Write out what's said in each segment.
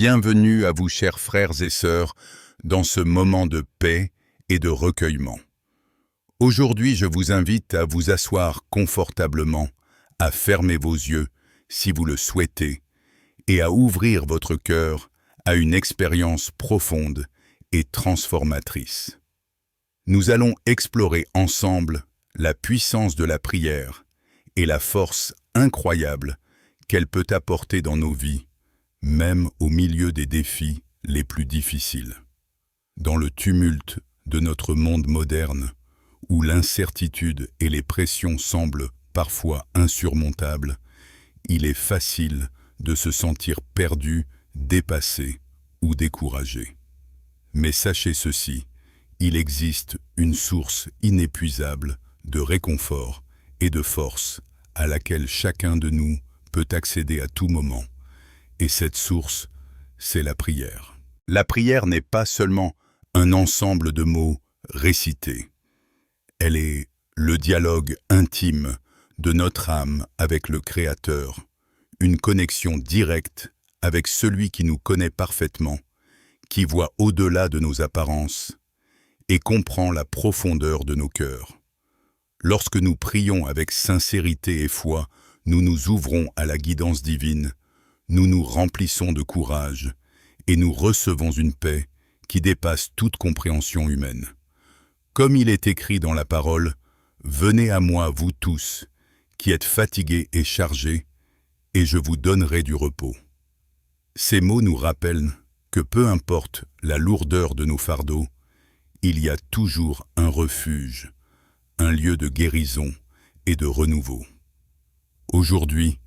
Bienvenue à vous, chers frères et sœurs, dans ce moment de paix et de recueillement. Aujourd'hui, je vous invite à vous asseoir confortablement, à fermer vos yeux, si vous le souhaitez, et à ouvrir votre cœur à une expérience profonde et transformatrice. Nous allons explorer ensemble la puissance de la prière et la force incroyable qu'elle peut apporter dans nos vies, même au milieu des défis les plus difficiles. Dans le tumulte de notre monde moderne, où l'incertitude et les pressions semblent parfois insurmontables, il est facile de se sentir perdu, dépassé ou découragé. Mais sachez ceci, il existe une source inépuisable de réconfort et de force à laquelle chacun de nous peut accéder à tout moment. Et cette source, c'est la prière. La prière n'est pas seulement un ensemble de mots récités. Elle est le dialogue intime de notre âme avec le Créateur, une connexion directe avec celui qui nous connaît parfaitement, qui voit au-delà de nos apparences et comprend la profondeur de nos cœurs. Lorsque nous prions avec sincérité et foi, nous nous ouvrons à la guidance divine, nous nous remplissons de courage et nous recevons une paix qui dépasse toute compréhension humaine. Comme il est écrit dans la parole, « Venez à moi, vous tous, qui êtes fatigués et chargés, et je vous donnerai du repos. » Ces mots nous rappellent que peu importe la lourdeur de nos fardeaux, il y a toujours un refuge, un lieu de guérison et de renouveau. Aujourd'hui,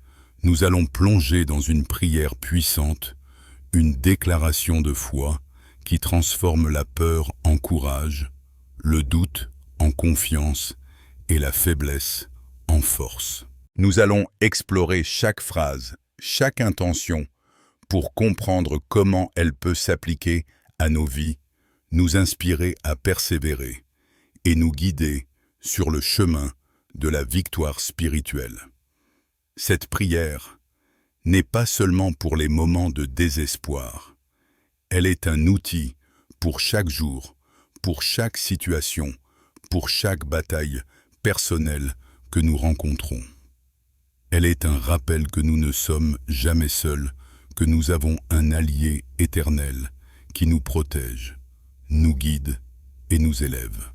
nous allons plonger dans une prière puissante, une déclaration de foi qui transforme la peur en courage, le doute en confiance et la faiblesse en force. Nous allons explorer chaque phrase, chaque intention, pour comprendre comment elle peut s'appliquer à nos vies, nous inspirer à persévérer et nous guider sur le chemin de la victoire spirituelle. Cette prière n'est pas seulement pour les moments de désespoir. Elle est un outil pour chaque jour, pour chaque situation, pour chaque bataille personnelle que nous rencontrons. Elle est un rappel que nous ne sommes jamais seuls, que nous avons un allié éternel qui nous protège, nous guide et nous élève.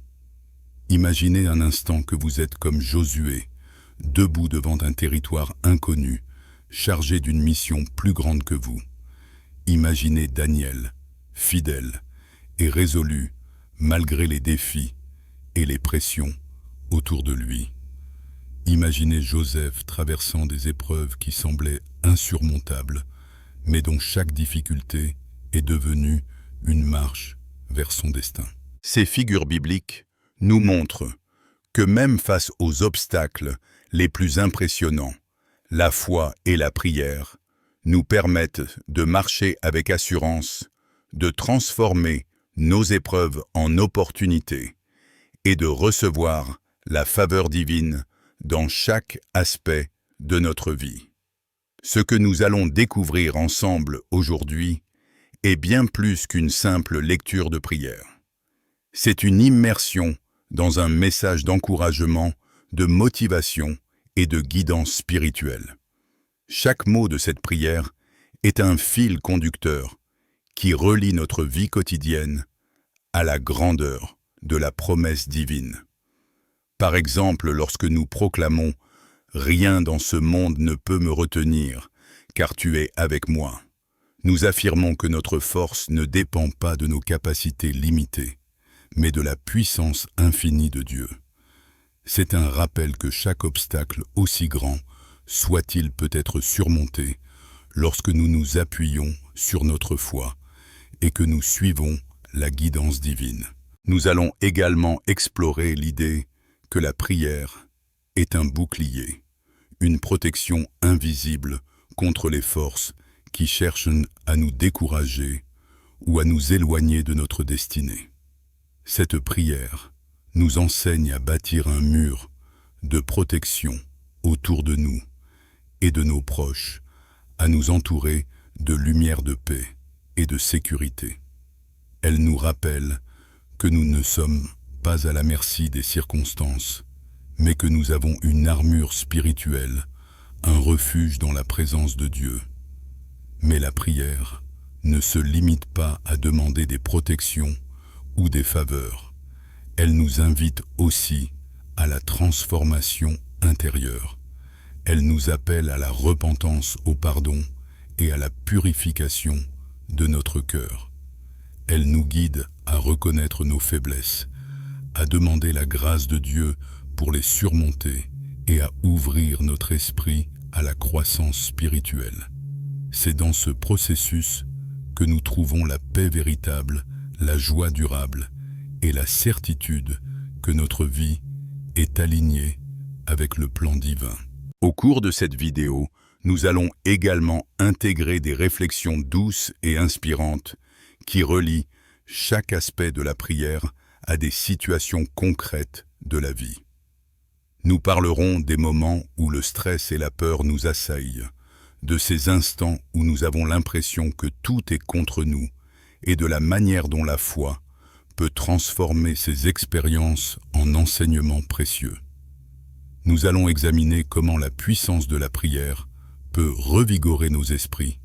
Imaginez un instant que vous êtes comme Josué, debout devant un territoire inconnu, chargé d'une mission plus grande que vous. Imaginez Daniel, fidèle et résolu malgré les défis et les pressions autour de lui. Imaginez Joseph traversant des épreuves qui semblaient insurmontables, mais dont chaque difficulté est devenue une marche vers son destin. Ces figures bibliques nous montrent que même face aux obstacles les plus impressionnants, la foi et la prière nous permettent de marcher avec assurance, de transformer nos épreuves en opportunités et de recevoir la faveur divine dans chaque aspect de notre vie. Ce que nous allons découvrir ensemble aujourd'hui est bien plus qu'une simple lecture de prière. C'est une immersion dans un message d'encouragement, de motivation et de guidance spirituelle. Chaque mot de cette prière est un fil conducteur qui relie notre vie quotidienne à la grandeur de la promesse divine. Par exemple, lorsque nous proclamons « Rien dans ce monde ne peut me retenir, car tu es avec moi », nous affirmons que notre force ne dépend pas de nos capacités limitées, mais de la puissance infinie de Dieu. C'est un rappel que chaque obstacle, aussi grand soit-il, peut être surmonté lorsque nous nous appuyons sur notre foi et que nous suivons la guidance divine. Nous allons également explorer l'idée que la prière est un bouclier, une protection invisible contre les forces qui cherchent à nous décourager ou à nous éloigner de notre destinée. Cette prière nous enseigne à bâtir un mur de protection autour de nous et de nos proches, à nous entourer de lumière de paix et de sécurité. Elle nous rappelle que nous ne sommes pas à la merci des circonstances, mais que nous avons une armure spirituelle, un refuge dans la présence de Dieu. Mais la prière ne se limite pas à demander des protections ou des faveurs. Elle nous invite aussi à la transformation intérieure. Elle nous appelle à la repentance, au pardon et à la purification de notre cœur. Elle nous guide à reconnaître nos faiblesses, à demander la grâce de Dieu pour les surmonter et à ouvrir notre esprit à la croissance spirituelle. C'est dans ce processus que nous trouvons la paix véritable, la joie durable et la certitude que notre vie est alignée avec le plan divin. Au cours de cette vidéo, nous allons également intégrer des réflexions douces et inspirantes qui relient chaque aspect de la prière à des situations concrètes de la vie. Nous parlerons des moments où le stress et la peur nous assaillent, de ces instants où nous avons l'impression que tout est contre nous et de la manière dont la foi peut transformer ces expériences en enseignements précieux. Nous allons examiner comment la puissance de la prière peut revigorer nos esprits,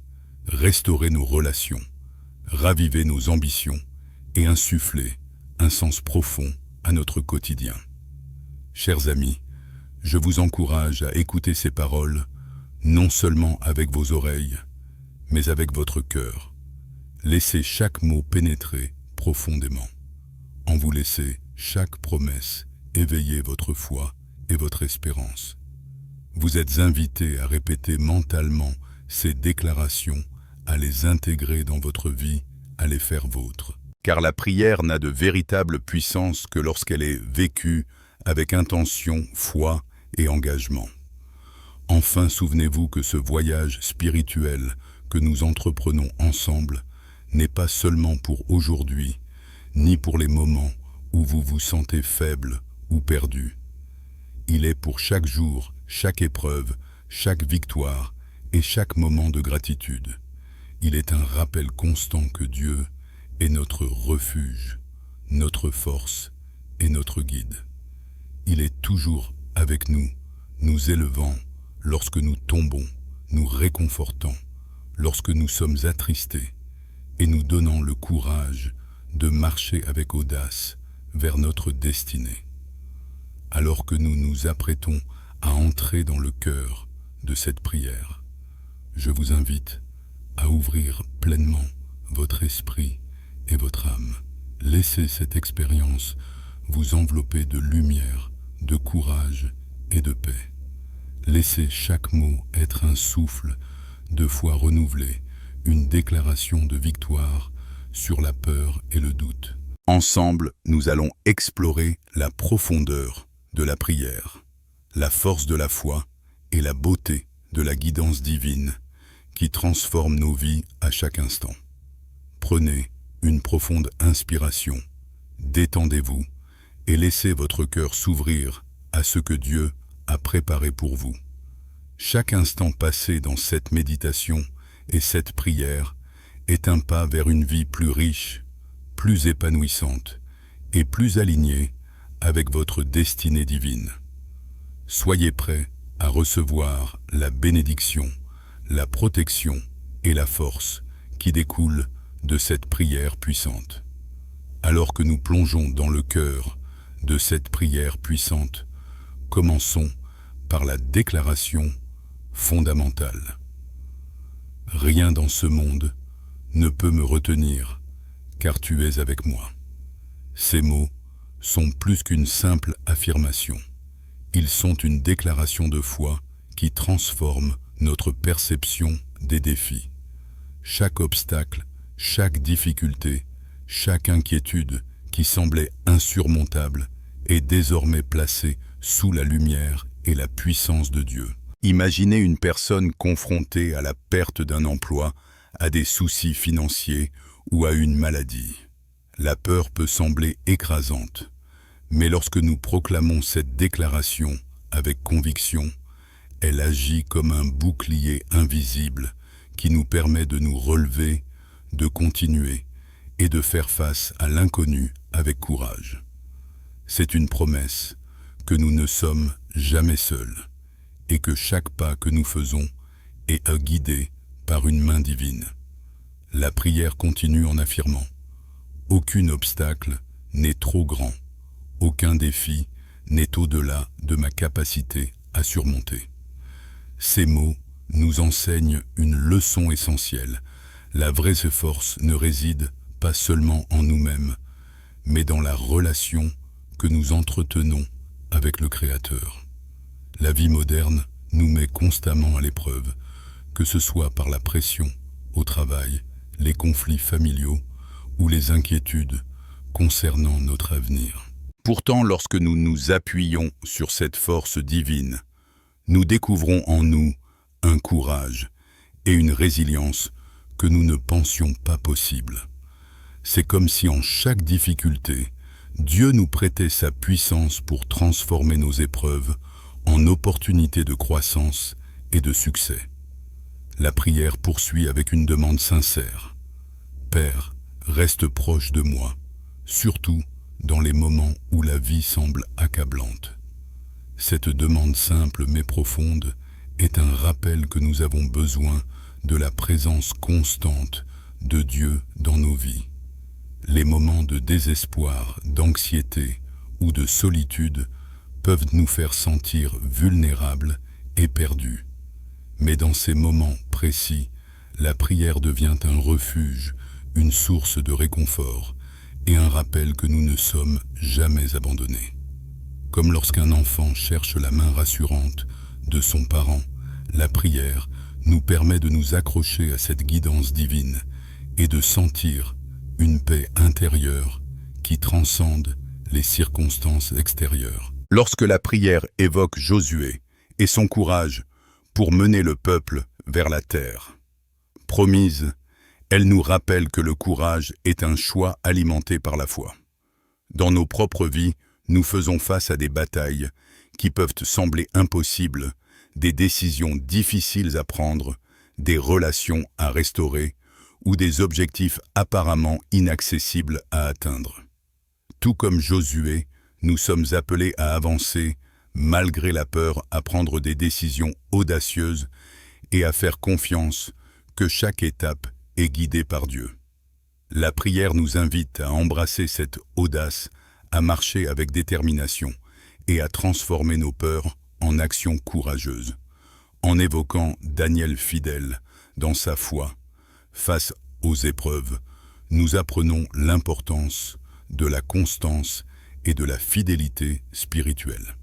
restaurer nos relations, raviver nos ambitions et insuffler un sens profond à notre quotidien. Chers amis, je vous encourage à écouter ces paroles, non seulement avec vos oreilles, mais avec votre cœur. Laissez chaque mot pénétrer profondément. En vous laissez chaque promesse éveiller votre foi et votre espérance. Vous êtes invités à répéter mentalement ces déclarations, à les intégrer dans votre vie, à les faire vôtres. Car la prière n'a de véritable puissance que lorsqu'elle est vécue avec intention, foi et engagement. Enfin, souvenez-vous que ce voyage spirituel que nous entreprenons ensemble n'est pas seulement pour aujourd'hui, ni pour les moments où vous vous sentez faible ou perdu. Il est pour chaque jour, chaque épreuve, chaque victoire et chaque moment de gratitude. Il est un rappel constant que Dieu est notre refuge, notre force et notre guide. Il est toujours avec nous, nous élevant lorsque nous tombons, nous réconfortant lorsque nous sommes attristés et nous donnant le courage de marcher avec audace vers notre destinée. Alors que nous nous apprêtons à entrer dans le cœur de cette prière, je vous invite à ouvrir pleinement votre esprit et votre âme. Laissez cette expérience vous envelopper de lumière, de courage et de paix. Laissez chaque mot être un souffle de foi renouvelé, une déclaration de victoire sur la peur et le doute. Ensemble, nous allons explorer la profondeur de la prière, la force de la foi et la beauté de la guidance divine qui transforme nos vies à chaque instant. Prenez une profonde inspiration, détendez-vous et laissez votre cœur s'ouvrir à ce que Dieu a préparé pour vous. Chaque instant passé dans cette méditation et cette prière est un pas vers une vie plus riche, plus épanouissante et plus alignée avec votre destinée divine. Soyez prêts à recevoir la bénédiction, la protection et la force qui découlent de cette prière puissante. Alors que nous plongeons dans le cœur de cette prière puissante, commençons par la déclaration fondamentale. Rien dans ce monde ne peut me retenir, car tu es avec moi. Ces mots sont plus qu'une simple affirmation. Ils sont une déclaration de foi qui transforme notre perception des défis. Chaque obstacle, chaque difficulté, chaque inquiétude qui semblait insurmontable est désormais placée sous la lumière et la puissance de Dieu. Imaginez une personne confrontée à la perte d'un emploi, à des soucis financiers ou à une maladie. La peur peut sembler écrasante, mais lorsque nous proclamons cette déclaration avec conviction, elle agit comme un bouclier invisible qui nous permet de nous relever, de continuer et de faire face à l'inconnu avec courage. C'est une promesse que nous ne sommes jamais seuls et que chaque pas que nous faisons est guidé par une main divine. La prière continue en affirmant « Aucun obstacle n'est trop grand, aucun défi n'est au-delà de ma capacité à surmonter. » Ces mots nous enseignent une leçon essentielle. La vraie force ne réside pas seulement en nous-mêmes, mais dans la relation que nous entretenons avec le Créateur. La vie moderne nous met constamment à l'épreuve, que ce soit par la pression au travail, les conflits familiaux ou les inquiétudes concernant notre avenir. Pourtant, lorsque nous nous appuyons sur cette force divine, nous découvrons en nous un courage et une résilience que nous ne pensions pas possibles. C'est comme si en chaque difficulté, Dieu nous prêtait sa puissance pour transformer nos épreuves en opportunités de croissance et de succès. La prière poursuit avec une demande sincère. « Père, reste proche de moi, surtout dans les moments où la vie semble accablante. » Cette demande simple mais profonde est un rappel que nous avons besoin de la présence constante de Dieu dans nos vies. Les moments de désespoir, d'anxiété ou de solitude peuvent nous faire sentir vulnérables et perdus. Mais dans ces moments précis, la prière devient un refuge, une source de réconfort et un rappel que nous ne sommes jamais abandonnés. Comme lorsqu'un enfant cherche la main rassurante de son parent, la prière nous permet de nous accrocher à cette guidance divine et de sentir une paix intérieure qui transcende les circonstances extérieures. Lorsque la prière évoque Josué et son courage pour mener le peuple vers la terre promise, elle nous rappelle que le courage est un choix alimenté par la foi. Dans nos propres vies, nous faisons face à des batailles qui peuvent sembler impossibles, des décisions difficiles à prendre, des relations à restaurer ou des objectifs apparemment inaccessibles à atteindre. Tout comme Josué, nous sommes appelés à avancer malgré la peur, à prendre des décisions audacieuses et à faire confiance que chaque étape est guidée par Dieu. La prière nous invite à embrasser cette audace, à marcher avec détermination et à transformer nos peurs en actions courageuses. En évoquant Daniel fidèle dans sa foi, face aux épreuves, nous apprenons l'importance de la constance et de la fidélité spirituelle.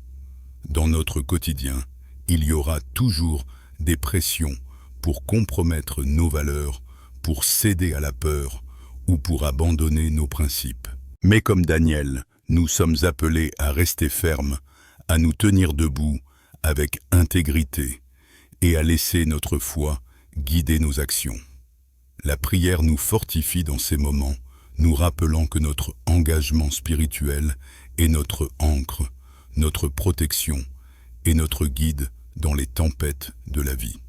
Dans notre quotidien, il y aura toujours des pressions pour compromettre nos valeurs, pour céder à la peur ou pour abandonner nos principes. Mais comme Daniel, nous sommes appelés à rester fermes, à nous tenir debout avec intégrité et à laisser notre foi guider nos actions. La prière nous fortifie dans ces moments, nous rappelant que notre engagement spirituel est notre ancre, notre protection et notre guide dans les tempêtes de la vie.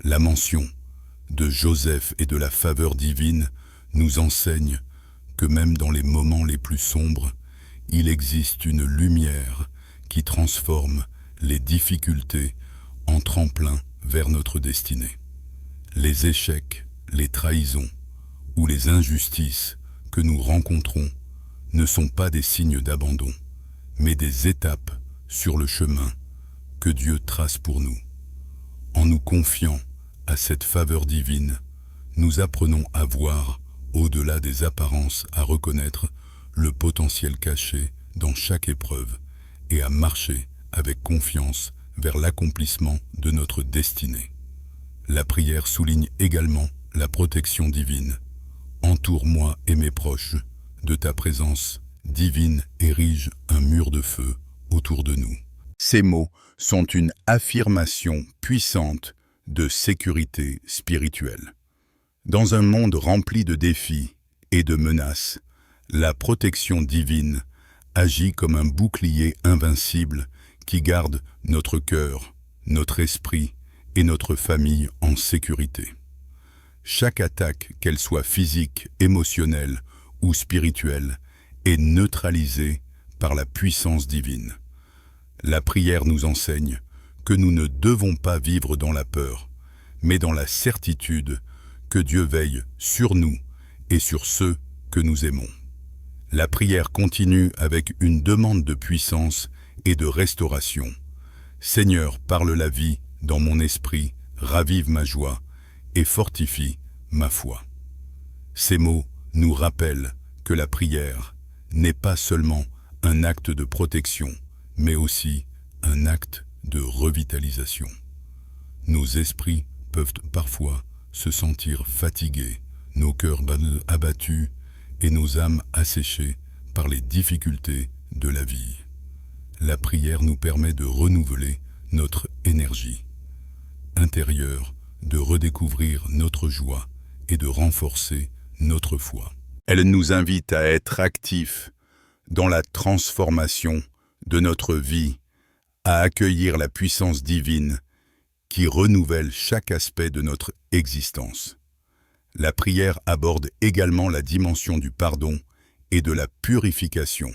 La mention de Joseph et de la faveur divine nous enseigne que même dans les moments les plus sombres, il existe une lumière qui transforme les difficultés en tremplin vers notre destinée. Les échecs, les trahisons ou les injustices que nous rencontrons ne sont pas des signes d'abandon, mais des étapes sur le chemin que Dieu trace pour nous. En nous confiant à cette faveur divine, nous apprenons à voir au-delà des apparences, à reconnaître le potentiel caché dans chaque épreuve et à marcher avec confiance vers l'accomplissement de notre destinée. La prière souligne également la protection divine. Entoure-moi et mes proches de ta présence divine, érige un mur de feu autour de nous. Ces mots sont une affirmation puissante de sécurité spirituelle. Dans un monde rempli de défis et de menaces, la protection divine agit comme un bouclier invincible qui garde notre cœur, notre esprit et notre famille en sécurité. Chaque attaque, qu'elle soit physique, émotionnelle ou spirituelle, est neutralisée par la puissance divine. La prière nous enseigne que nous ne devons pas vivre dans la peur, mais dans la certitude que Dieu veille sur nous et sur ceux que nous aimons. La prière continue avec une demande de puissance et de restauration. Seigneur, parle la vie dans mon esprit, ravive ma joie et fortifie ma foi. Ces mots nous rappellent que la prière n'est pas seulement un acte de protection, mais aussi un acte de revitalisation. Nos esprits peuvent parfois se sentir fatigués, nos cœurs abattus et nos âmes asséchées par les difficultés de la vie. La prière nous permet de renouveler notre énergie intérieure, de redécouvrir notre joie et de renforcer notre foi. Elle nous invite à être actifs dans la transformation de notre vie, à accueillir la puissance divine qui renouvelle chaque aspect de notre existence. La prière aborde également la dimension du pardon et de la purification.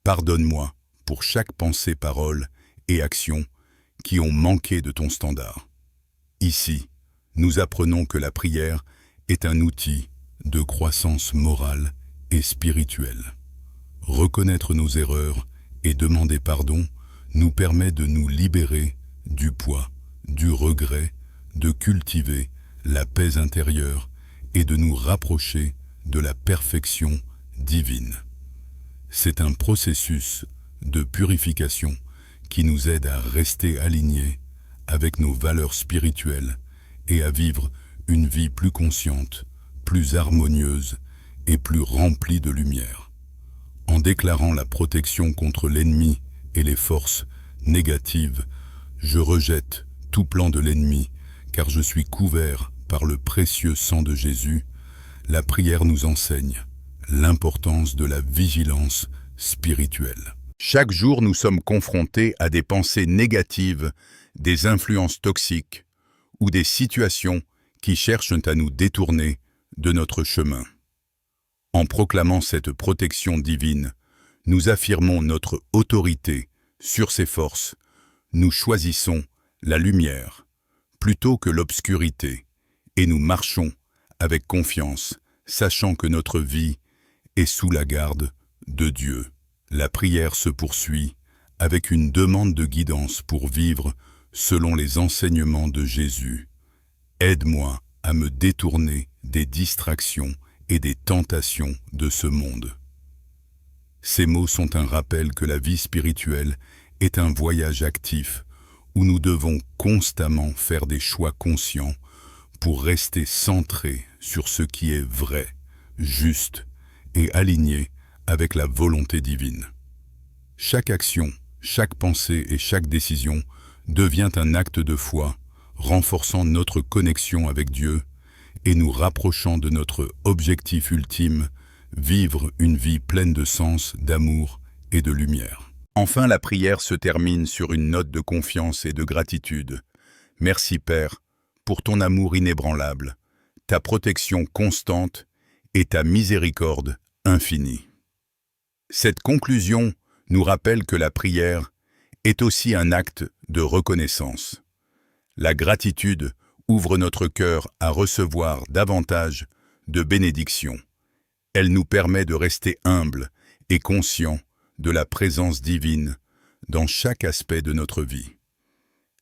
Pardonne-moi pour chaque pensée, parole et action qui ont manqué de ton standard. Ici, nous apprenons que la prière est un outil de croissance morale et spirituelle. Reconnaître nos erreurs et demander pardon nous permet de nous libérer du poids, du regret, de cultiver la paix intérieure et de nous rapprocher de la perfection divine. C'est un processus de purification qui nous aide à rester alignés avec nos valeurs spirituelles et à vivre une vie plus consciente, plus harmonieuse et plus remplie de lumière. En déclarant la protection contre l'ennemi et les forces négatives, je rejette tout plan de l'ennemi, car je suis couvert par le précieux sang de Jésus. La prière nous enseigne l'importance de la vigilance spirituelle. Chaque jour, nous sommes confrontés à des pensées négatives, des influences toxiques ou des situations qui cherchent à nous détourner de notre chemin. En proclamant cette protection divine, nous affirmons notre autorité sur ces forces. Nous choisissons la lumière plutôt que l'obscurité et nous marchons avec confiance, sachant que notre vie est sous la garde de Dieu. La prière se poursuit avec une demande de guidance pour vivre selon les enseignements de Jésus. Aide-moi à me détourner des distractions et des tentations de ce monde. Ces mots sont un rappel que la vie spirituelle est un voyage actif où nous devons constamment faire des choix conscients pour rester centrés sur ce qui est vrai, juste et aligné avec la volonté divine. Chaque action, chaque pensée et chaque décision devient un acte de foi, renforçant notre connexion avec Dieu et nous rapprochant de notre objectif ultime, vivre une vie pleine de sens, d'amour et de lumière. Enfin, la prière se termine sur une note de confiance et de gratitude. Merci Père, pour ton amour inébranlable, ta protection constante et ta miséricorde infinie. Cette conclusion nous rappelle que la prière est aussi un acte de reconnaissance. La gratitude ouvre notre cœur à recevoir davantage de bénédictions. Elle nous permet de rester humbles et conscients de la présence divine dans chaque aspect de notre vie.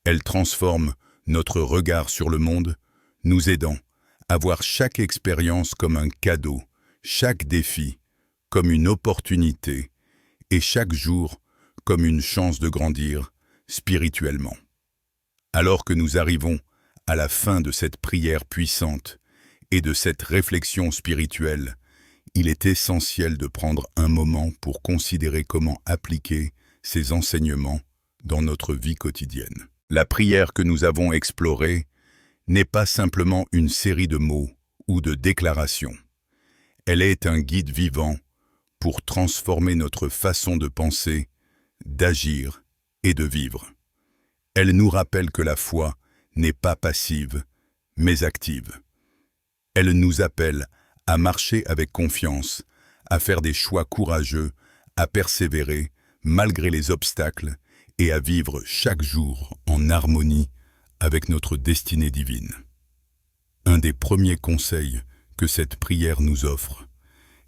Elle transforme notre regard sur le monde, nous aidant à voir chaque expérience comme un cadeau, chaque défi comme une opportunité et chaque jour comme une chance de grandir spirituellement. Alors que nous arrivons à la fin de cette prière puissante et de cette réflexion spirituelle, il est essentiel de prendre un moment pour considérer comment appliquer ces enseignements dans notre vie quotidienne. La prière que nous avons explorée n'est pas simplement une série de mots ou de déclarations. Elle est un guide vivant pour transformer notre façon de penser, d'agir et de vivre. Elle nous rappelle que la foi n'est pas passive, mais active. Elle nous appelle à marcher avec confiance, à faire des choix courageux, à persévérer malgré les obstacles et à vivre chaque jour en harmonie avec notre destinée divine. Un des premiers conseils que cette prière nous offre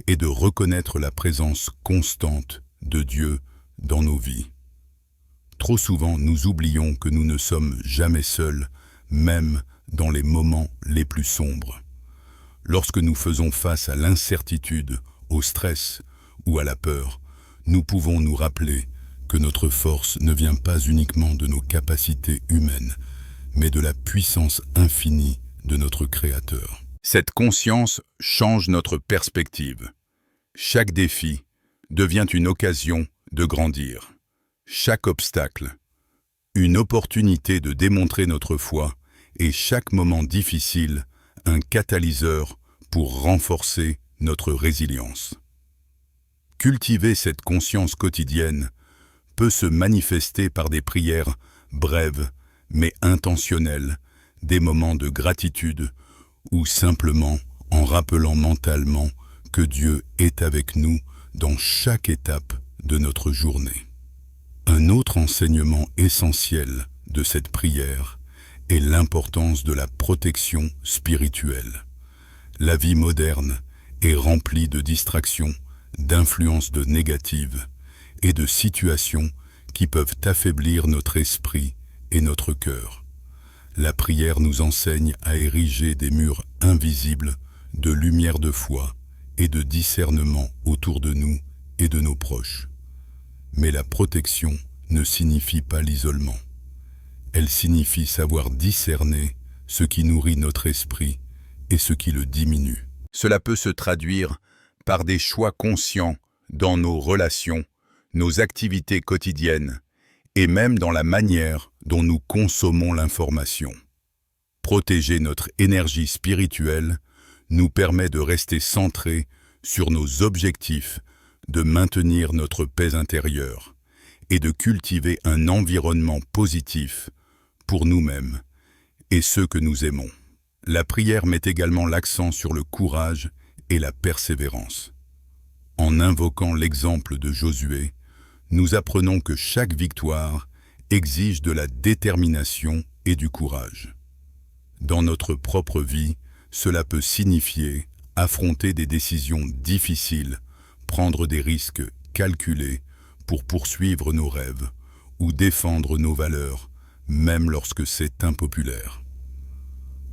est de reconnaître la présence constante de Dieu dans nos vies. Trop souvent, nous oublions que nous ne sommes jamais seuls, même dans les moments les plus sombres. Lorsque nous faisons face à l'incertitude, au stress ou à la peur, nous pouvons nous rappeler que notre force ne vient pas uniquement de nos capacités humaines, mais de la puissance infinie de notre Créateur. Cette conscience change notre perspective. Chaque défi devient une occasion de grandir. Chaque obstacle, une opportunité de démontrer notre foi, et chaque moment difficile, un catalyseur pour renforcer notre résilience. Cultiver cette conscience quotidienne peut se manifester par des prières brèves mais intentionnelles, des moments de gratitude ou simplement en rappelant mentalement que Dieu est avec nous dans chaque étape de notre journée. Un autre enseignement essentiel de cette prière est l'importance de la protection spirituelle. La vie moderne est remplie de distractions, d'influences négatives et de situations qui peuvent affaiblir notre esprit et notre cœur. La prière nous enseigne à ériger des murs invisibles de lumière de foi et de discernement autour de nous et de nos proches. Mais la protection ne signifie pas l'isolement. Elle signifie savoir discerner ce qui nourrit notre esprit et ce qui le diminue. Cela peut se traduire par des choix conscients dans nos relations, nos activités quotidiennes et même dans la manière dont nous consommons l'information. Protéger notre énergie spirituelle nous permet de rester centrés sur nos objectifs, de maintenir notre paix intérieure et de cultiver un environnement positif pour nous-mêmes et ceux que nous aimons. La prière met également l'accent sur le courage et la persévérance. En invoquant l'exemple de Josué, nous apprenons que chaque victoire exige de la détermination et du courage. Dans notre propre vie, cela peut signifier affronter des décisions difficiles, prendre des risques calculés pour poursuivre nos rêves ou défendre nos valeurs, même lorsque c'est impopulaire.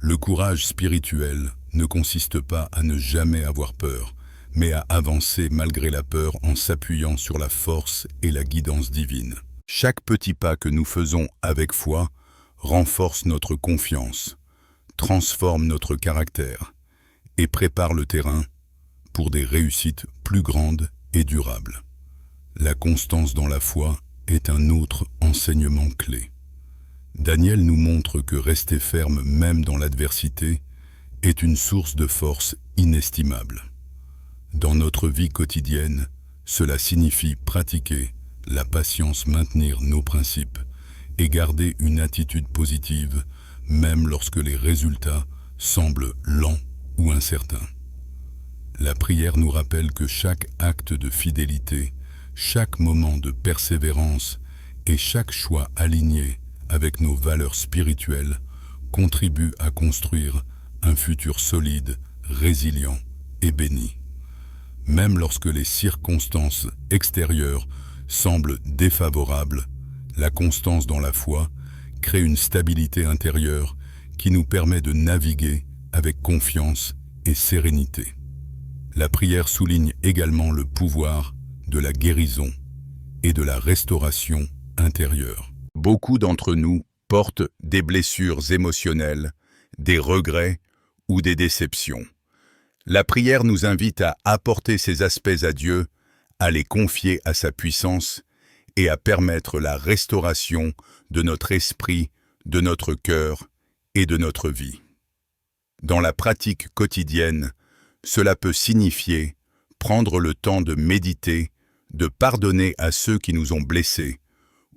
Le courage spirituel ne consiste pas à ne jamais avoir peur, mais à avancer malgré la peur en s'appuyant sur la force et la guidance divine. Chaque petit pas que nous faisons avec foi renforce notre confiance, transforme notre caractère et prépare le terrain pour des réussites plus grandes et durables. La constance dans la foi est un autre enseignement clé. Daniel nous montre que rester ferme même dans l'adversité est une source de force inestimable. Dans notre vie quotidienne, cela signifie pratiquer la patience, maintenir nos principes et garder une attitude positive, même lorsque les résultats semblent lents ou incertains. La prière nous rappelle que chaque acte de fidélité, chaque moment de persévérance et chaque choix aligné avec nos valeurs spirituelles contribue à construire un futur solide, résilient et béni. Même lorsque les circonstances extérieures semblent défavorables, la constance dans la foi crée une stabilité intérieure qui nous permet de naviguer avec confiance et sérénité. La prière souligne également le pouvoir de la guérison et de la restauration intérieure. Beaucoup d'entre nous portent des blessures émotionnelles, des regrets ou des déceptions. La prière nous invite à apporter ces aspects à Dieu, à les confier à sa puissance et à permettre la restauration de notre esprit, de notre cœur et de notre vie. Dans la pratique quotidienne, cela peut signifier prendre le temps de méditer, de pardonner à ceux qui nous ont blessés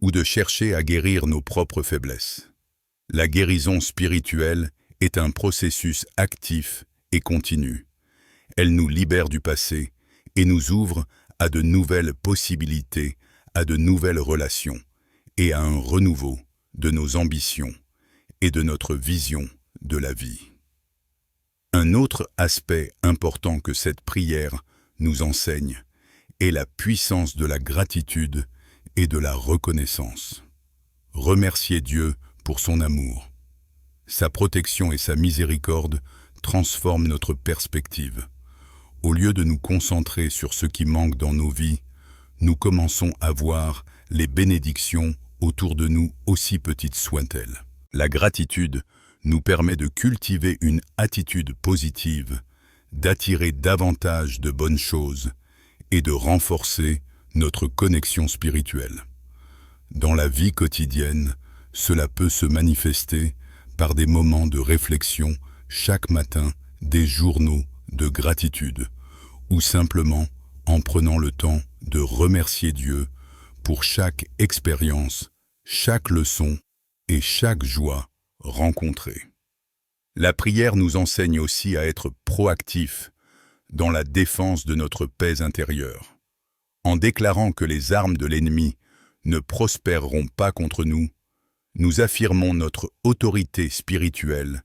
ou de chercher à guérir nos propres faiblesses. La guérison spirituelle est un processus actif et continue. Elle nous libère du passé et nous ouvre à de nouvelles possibilités, à de nouvelles relations et à un renouveau de nos ambitions et de notre vision de la vie. Un autre aspect important que cette prière nous enseigne est la puissance de la gratitude et de la reconnaissance. Remercier Dieu pour son amour. Sa protection et sa miséricorde transforment notre perspective. Au lieu de nous concentrer sur ce qui manque dans nos vies, nous commençons à voir les bénédictions autour de nous, aussi petites soient-elles. La gratitude nous permet de cultiver une attitude positive, d'attirer davantage de bonnes choses et de renforcer notre connexion spirituelle. Dans la vie quotidienne, cela peut se manifester par des moments de réflexion chaque matin, des journaux de gratitude, ou simplement en prenant le temps de remercier Dieu pour chaque expérience, chaque leçon et chaque joie rencontrée. La prière nous enseigne aussi à être proactifs dans la défense de notre paix intérieure. En déclarant que les armes de l'ennemi ne prospéreront pas contre nous, nous affirmons notre autorité spirituelle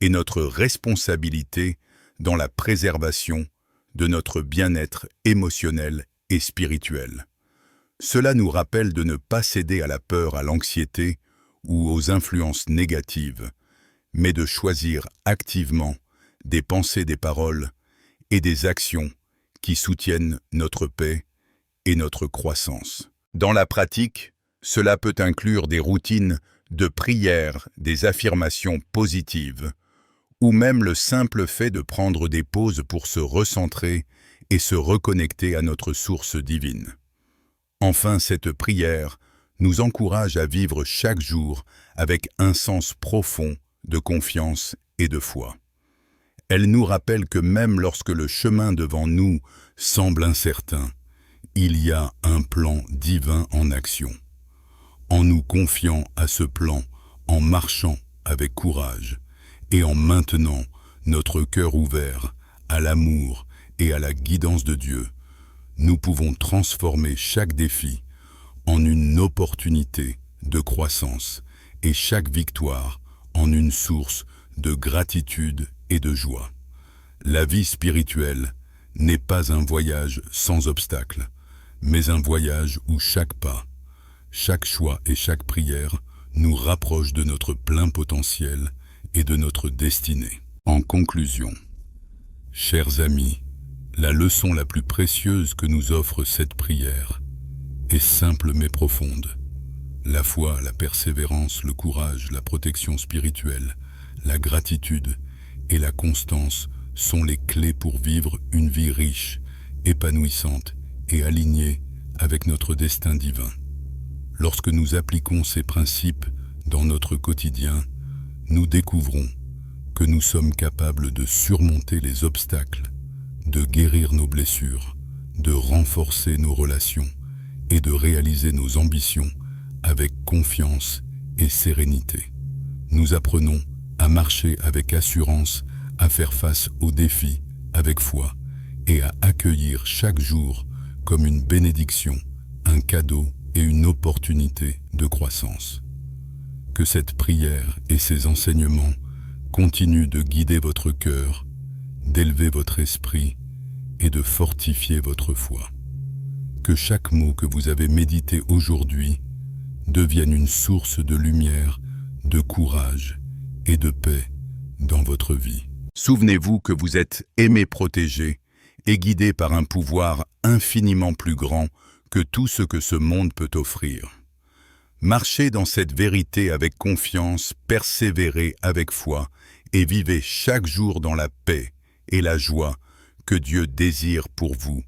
et notre responsabilité dans la préservation de notre bien-être émotionnel et spirituel. Cela nous rappelle de ne pas céder à la peur, à l'anxiété ou aux influences négatives, mais de choisir activement des pensées, des paroles et des actions qui soutiennent notre paix et notre croissance. Dans la pratique, cela peut inclure des routines de prière, des affirmations positives, ou même le simple fait de prendre des pauses pour se recentrer et se reconnecter à notre source divine. Enfin, cette prière nous encourage à vivre chaque jour avec un sens profond de confiance et de foi. Elle nous rappelle que même lorsque le chemin devant nous semble incertain, il y a un plan divin en action. En nous confiant à ce plan, en marchant avec courage et en maintenant notre cœur ouvert à l'amour et à la guidance de Dieu, nous pouvons transformer chaque défi en une opportunité de croissance et chaque victoire en une source de gratitude et de joie. La vie spirituelle n'est pas un voyage sans obstacles, mais un voyage où chaque pas, chaque choix et chaque prière nous rapprochent de notre plein potentiel et de notre destinée. En conclusion, chers amis, la leçon la plus précieuse que nous offre cette prière est simple mais profonde. La foi, la persévérance, le courage, la protection spirituelle, la gratitude et la constance sont les clés pour vivre une vie riche, épanouissante et alignée avec notre destin divin. Lorsque nous appliquons ces principes dans notre quotidien, nous découvrons que nous sommes capables de surmonter les obstacles, de guérir nos blessures, de renforcer nos relations et de réaliser nos ambitions avec confiance et sérénité. Nous apprenons à marcher avec assurance, à faire face aux défis avec foi et à accueillir chaque jour comme une bénédiction, un cadeau et une opportunité de croissance. Que cette prière et ses enseignements continuent de guider votre cœur, d'élever votre esprit et de fortifier votre foi. Que chaque mot que vous avez médité aujourd'hui devienne une source de lumière, de courage et de paix dans votre vie. Souvenez-vous que vous êtes aimé, protégé et guidé par un pouvoir infiniment plus grand que tout ce que ce monde peut offrir. Marchez dans cette vérité avec confiance, persévérez avec foi et vivez chaque jour dans la paix et la joie que Dieu désire pour vous